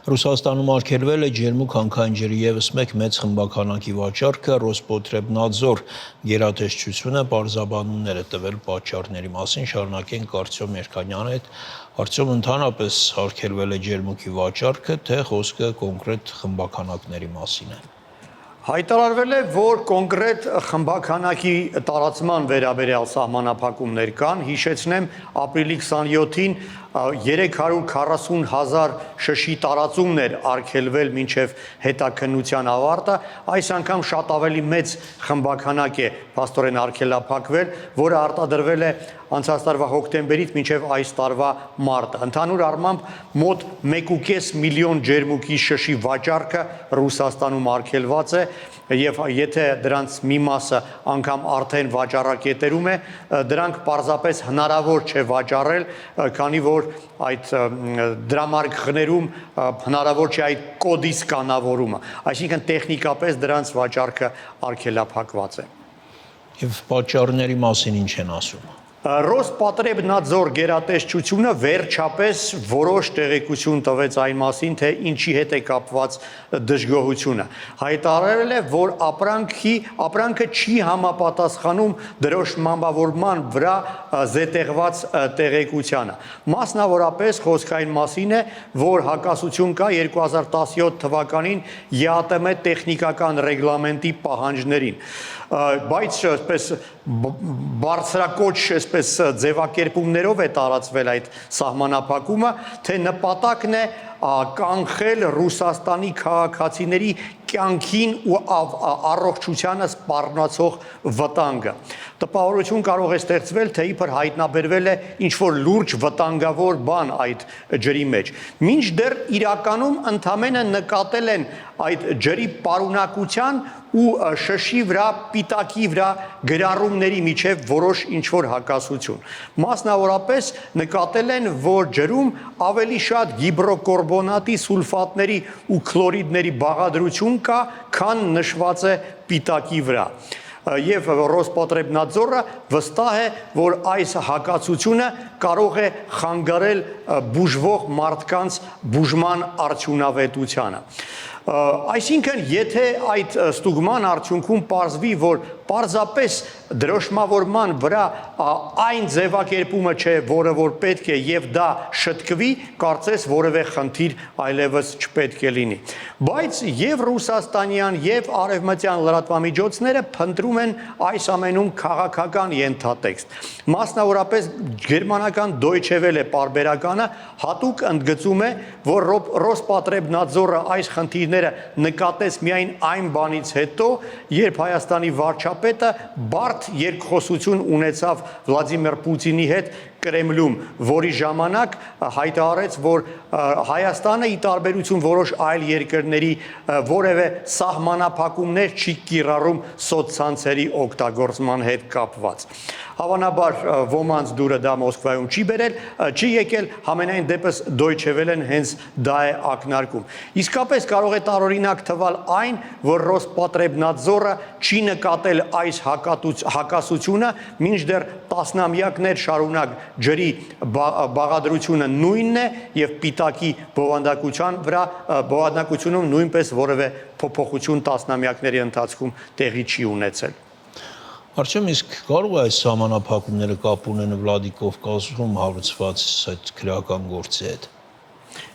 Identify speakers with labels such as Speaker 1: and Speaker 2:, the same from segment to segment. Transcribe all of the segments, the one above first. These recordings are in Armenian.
Speaker 1: Ռուսաստանում արգելվել է ջերմուկ հանքային ջրի ևս մեկ մեծ խմբականակի վաճառքը, Ռոսպոտրեբնադզոր գերատեսչությունը պարզաբանումներ է տվել պատճառների մասին, շարունակենք Արտյոմ Երկանյանի հետ։ Արտյոմ, ընդհանրապես արգելվել է ջերմուկի վաճառքը, թե խոսքը կոնկրետ խմբականակների մասին է։
Speaker 2: Հայտարարվել է, որ կոնկրետ խմբականակի տարածման վերաբերյալ սահմանափակումներ կան, հիշեցնեմ, ապրիլի 27-ին 340,000 շշի տարածումներ արգելվել մինչև հետաքննության ավարտը, այս անգամ շատ ավելի մեծ խմբականակ է փաստորեն արգելափակվել, որը արտադրվել է անցած տարվա հոկտեմբերից մինչև այս տարվա մարտը։ Ընդհանուր առմամբ մոտ 1.5 միլիոն ջերմուկի շշի վաճառքը Ռուսաստանում արգելված է, եւ եթե դրանց մի մասը անգամ արդեն վաճառակետերում է, դրանք պարզապես հնարավոր չէ վաճառել, քանի որ այդ դրամարկղներում հնարավոր չէ այդ կոդի սկանավորումը, այսինքն տեխնիկապես դրանց վաճառքը արգելափակված է։
Speaker 1: Եվ պատճառների մասին ինչ են ասում։
Speaker 2: Ռոսպոտրեբնադզոր գերատեսչությունը վերջապես որոշ տեղեկություն տվեց այն մասին, թե ինչի հետ է կապված դժգոհությունը։ Հայտարարել է, որ ապրանքը չի համապատասխանում դրոշմամավորման վրա զետեղված տեղեկությանը։ Մասնավորապես խոսքային մասին է, որ հակասություն կա 2017 թվականին ԵԱՏՄ տեխնիկական ռեգլամենտի պահանջներին, բայց այսպես բարձրակոչ այսպես ձևակերպումներով է տարածվել այդ սահմանափակումը, թե նպատակն է կանխել Ռուսաստանի քաղաքացիների կյանքին ու առողջությանը սպառնացող վտանգը։ Տպավորություն կարող է ստեղծվել, թե իբր հայտնաբերվել է ինչ-որ լուրջ վտանգավոր բան այդ ջրի մեջ։ Մինչդեռ իրականում ընդամենը նկատել են այդ ջրի պարունակության ու շշի վրա, պիտակի վրա գրառումների միջև որոշ ինչ-որ հակասություն։ Մասնավորապես նկատել են, որ ջրում ավելի շատ գիբրոկորբոնատի սուլֆատների ու քլորիդների բաղադրություն կա, քան նշված է պիտակի վրա։ Եվ Ռոսպոտրեբնադզորը վստահ է, որ այս հակասությունը կարող է խանգարել բուժվող մարդկանց բուժման արդյունավետությանը։ Այսինքն, եթե այդ ստուգման արդյունքում պարզվի, որ պարզապես դրոշմավորման վրա այն ձևակերպումը չէ, որը որ պետք է եւ դա շտկվի, կարծես որևէ խնդիր այլևս չպետք է լինի։ Բայց եւ ռուսաստանյան եւ արևմտյան լրատվամիջոցները փնտրում են այս ամենում քաղաքական ենթատեքստ։ Մասնավորապես գերմանական Deutsche Welle պարբերականը հատուկ ընդգծում է, որ Ռոսպոտրեբնադզորը այս խնդիրները նկատեց միայն այն բանից հետո, երբ Հայաստանի վարչապետը բարդ երկխոսություն ունեցավ Վլադիմիր Պուտինի հետ Կրեմլում, որի ժամանակ հայտարարեց, որ Հայաստանը ի տարբերություն որոշ այլ երկրների որևէ սահմանափակումներ չի կիրառում սոցցանցերի օգտագործման հետ կապված։ Հավանաբար ոմանց դուրը դա Մոսկվայում չի բերել, չի եկել, համենայն դեպս Deutsche Welle-ն հենց դա է ակնարկում։ Իսկապես կարող է տարօրինակ թվալ այն, որ Ռոսպոտրեբնադզորը չի նկատել այս հակասությունը, մինչդեռ տասնամյակներ շարունակ ջրի բաղադրությունը նույնն է եւ պիտակի բովանդակությունում նույնպես որևէ փոփոխություն տասնամյակների ընթացքում տեղի չի ունեցել։
Speaker 1: Արտյոմ, իսկ կարող է այս սահմանափակումները կապ ունենալ Վլադիկովկազում հարուցված այդ քրեական գործի հետ։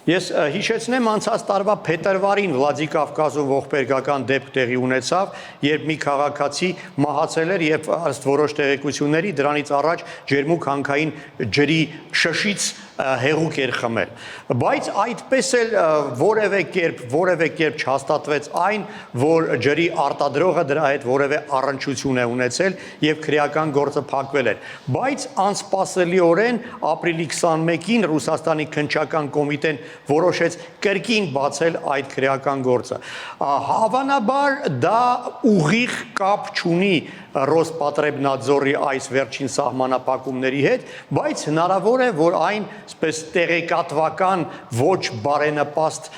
Speaker 2: Ես հիշեցնեմ անցած տարվա փետրվարին Վլադիկովկազում ողբերգական դեպք տեղի ունեցավ, երբ մի քաղաքացի մահացել էր եւ ըստ որոշ տեղեկությունների դրանից առաջ ջերմուկ հանքային ջրի շշից հեղուկ էր խմել։ Բայց այդպես էլ որևէ կերպ չհաստատվեց այն, որ ջրի արտադրողը դրա հետ որևէ առնչություն է ունեցել եւ քրեական գործը փակվել էր։ Բայց անսպասելիորեն ապրիլի 21-ին Ռուսաստանի քննչական կոմիտեն որոշեց կրկին բացել այդ քրեական գործը։ Հավանաբար դա ուղիղ կապ չունի Ռոսպոտրեբնադզորի այս վերջին սահմանափակումների հետ, բայց հնարավոր է, որ այն այսպես տեղեկատվական ոչ բարենպաստ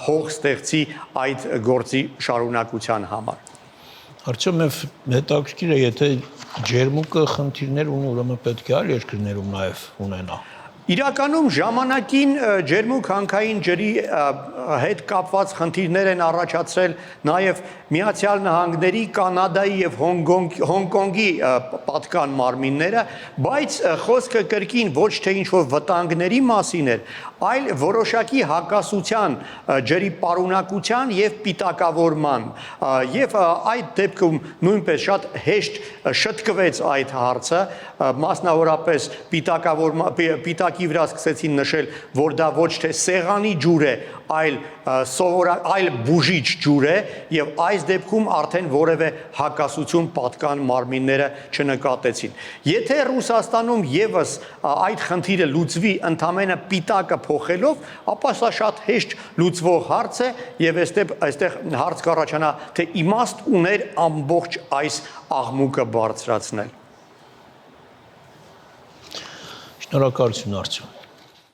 Speaker 2: հող ստեղծի այդ գործի շարունակության համար։
Speaker 1: Արտյոմ, հետաքրքիր է, եթե ջերմուկը խնդիրներ ունի, ուրեմն պետք է այլ երկրներում նաև ունենա։
Speaker 2: Իրականում ժամանակին ջերմուկ հանքային ջրի հետ կապված խնդիրներ են առաջացրել նաև Միացյալ Նահանգների, Կանադայի եւ Հոնկոնգի պատկան մարմինները, բայց խոսքը կրկին ոչ թե ինչ-որ վտանգների մասին էր, այլ որոշակի հակասության, ջրի պարունակության եւ պիտակավորման եւ այդ դեպքում նույնպես շատ հեշտ շտկվեց այդ հարցը, մասնավորապես պիտակի վրա սկսեցին նշել, որ դա ոչ թե սեղանի ջուր է, այլ բուժիչ ջուր է եւ այս դեպքում արդեն որևէ հակասություն պատկան մարմինները չնկատեցին։ Եթե Ռուսաստանում եւս այդ խնդիրը լուծվի ընդամենը պիտակը փոխելով, ապա սա շատ հեշտ լուծվող հարց է եւ այստեղ հարց կառաջանա, թե իմաստ ուներ ամբողջ այս աղմուկը բարձրացնել։
Speaker 1: Շնորհակալություն, Արծու։